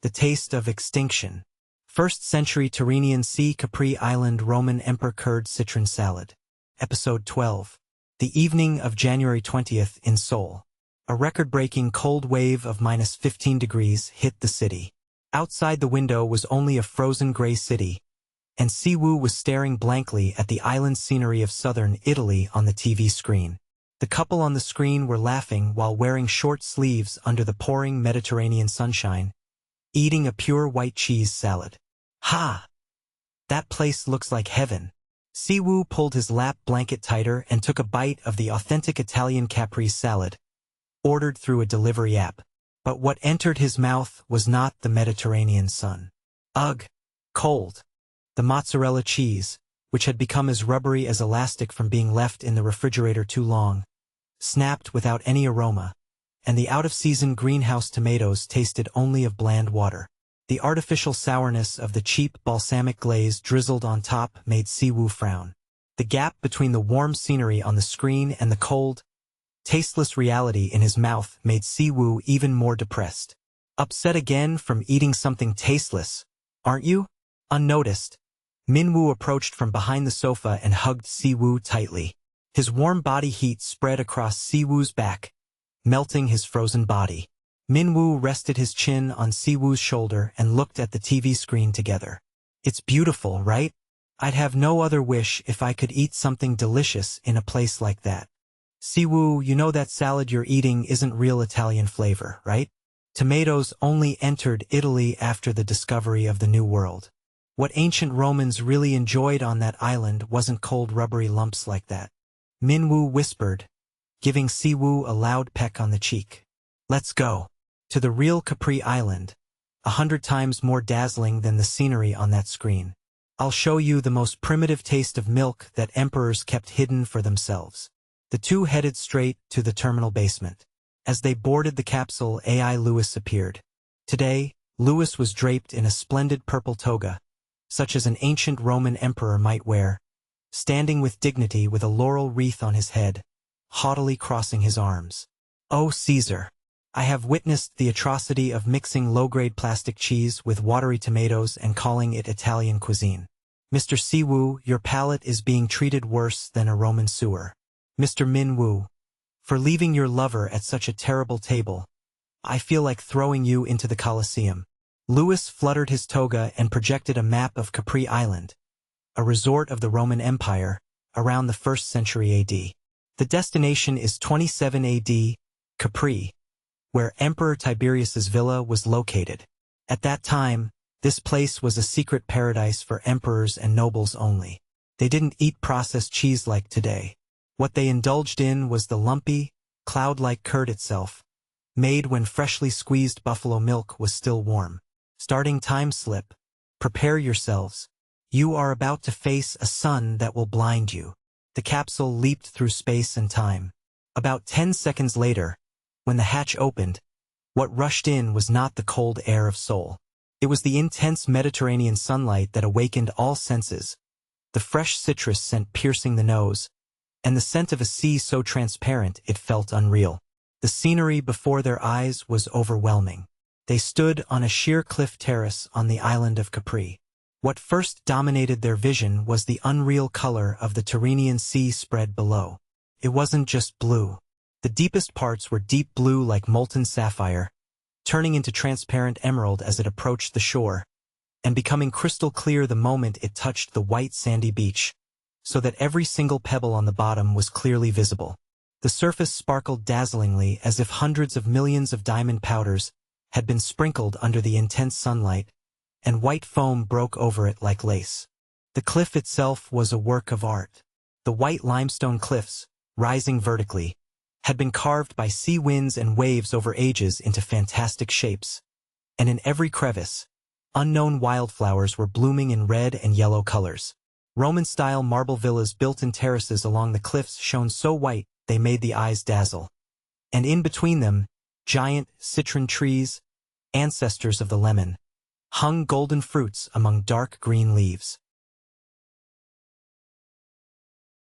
The taste of extinction. 1st century Tyrrhenian Sea Capri Island Roman Emperor curd citron salad. Episode 12. The evening of January 20th in Seoul. A record-breaking cold wave of -15 degrees hit the city. Outside the window was only a frozen gray city, and Siwoo was staring blankly at the island scenery of southern Italy on the TV screen. The couple on the screen were laughing while wearing short sleeves under the pouring Mediterranean sunshine, eating a pure white cheese salad. Ha! That place looks like heaven. Siwoo pulled his lap blanket tighter and took a bite of the authentic Italian Capri salad, ordered through a delivery app. But what entered his mouth was not the Mediterranean sun. Ugh! Cold. The mozzarella cheese, which had become as rubbery as elastic from being left in the refrigerator too long, snapped without any aroma, and the out-of-season greenhouse tomatoes tasted only of bland water. The artificial sourness of the cheap balsamic glaze drizzled on top made Siwoo frown. The gap between the warm scenery on the screen and the cold, tasteless reality in his mouth made Siwoo even more depressed. Upset again from eating something tasteless, aren't you? Unnoticed, Minwoo approached from behind the sofa and hugged Siwoo tightly. His warm body heat spread across Siwoo's back, melting his frozen body. Minwoo rested his chin on Siwoo's shoulder and looked at the TV screen together. It's beautiful, right? I'd have no other wish if I could eat something delicious in a place like that. Siwoo, you know that salad you're eating isn't real Italian flavor, right? Tomatoes only entered Italy after the discovery of the New World. What ancient Romans really enjoyed on that island wasn't cold rubbery lumps like that. Minwoo whispered, giving Siwoo a loud peck on the cheek. Let's go. To the real Capri Island, 100 times more dazzling than the scenery on that screen. I'll show you the most primitive taste of milk that emperors kept hidden for themselves. The two headed straight to the terminal basement. As they boarded the capsule, AI Louis appeared. Today, Louis was draped in a splendid purple toga, such as an ancient Roman emperor might wear, standing with dignity with a laurel wreath on his head, haughtily crossing his arms. "Oh, Caesar! I have witnessed the atrocity of mixing low-grade plastic cheese with watery tomatoes and calling it Italian cuisine. Mr. Siwoo, your palate is being treated worse than a Roman sewer. Mr. Minwoo, for leaving your lover at such a terrible table, I feel like throwing you into the Colosseum." Louis fluttered his toga and projected a map of Capri Island, a resort of the Roman Empire, around the 1st century AD. The destination is 27 AD, Capri, where Emperor Tiberius's villa was located. At that time, this place was a secret paradise for emperors and nobles only. They didn't eat processed cheese like today. What they indulged in was the lumpy, cloud-like curd itself, made when freshly squeezed buffalo milk was still warm. Starting time slip. Prepare yourselves. You are about to face a sun that will blind you. The capsule leaped through space and time. About 10 seconds later, when the hatch opened, what rushed in was not the cold air of Seoul. It was the intense Mediterranean sunlight that awakened all senses, the fresh citrus scent piercing the nose, and the scent of a sea so transparent it felt unreal. The scenery before their eyes was overwhelming. They stood on a sheer cliff terrace on the island of Capri. What first dominated their vision was the unreal color of the Tyrrhenian Sea spread below. It wasn't just blue. The deepest parts were deep blue like molten sapphire, turning into transparent emerald as it approached the shore, and becoming crystal clear the moment it touched the white sandy beach, so that every single pebble on the bottom was clearly visible. The surface sparkled dazzlingly as if hundreds of millions of diamond powders had been sprinkled under the intense sunlight, and white foam broke over it like lace. The cliff itself was a work of art. The white limestone cliffs, rising vertically, had been carved by sea winds and waves over ages into fantastic shapes, and in every crevice, unknown wildflowers were blooming in red and yellow colors. Roman-style marble villas built in terraces along the cliffs shone so white they made the eyes dazzle. And in between them, giant citron trees, ancestors of the lemon, hung golden fruits among dark green leaves.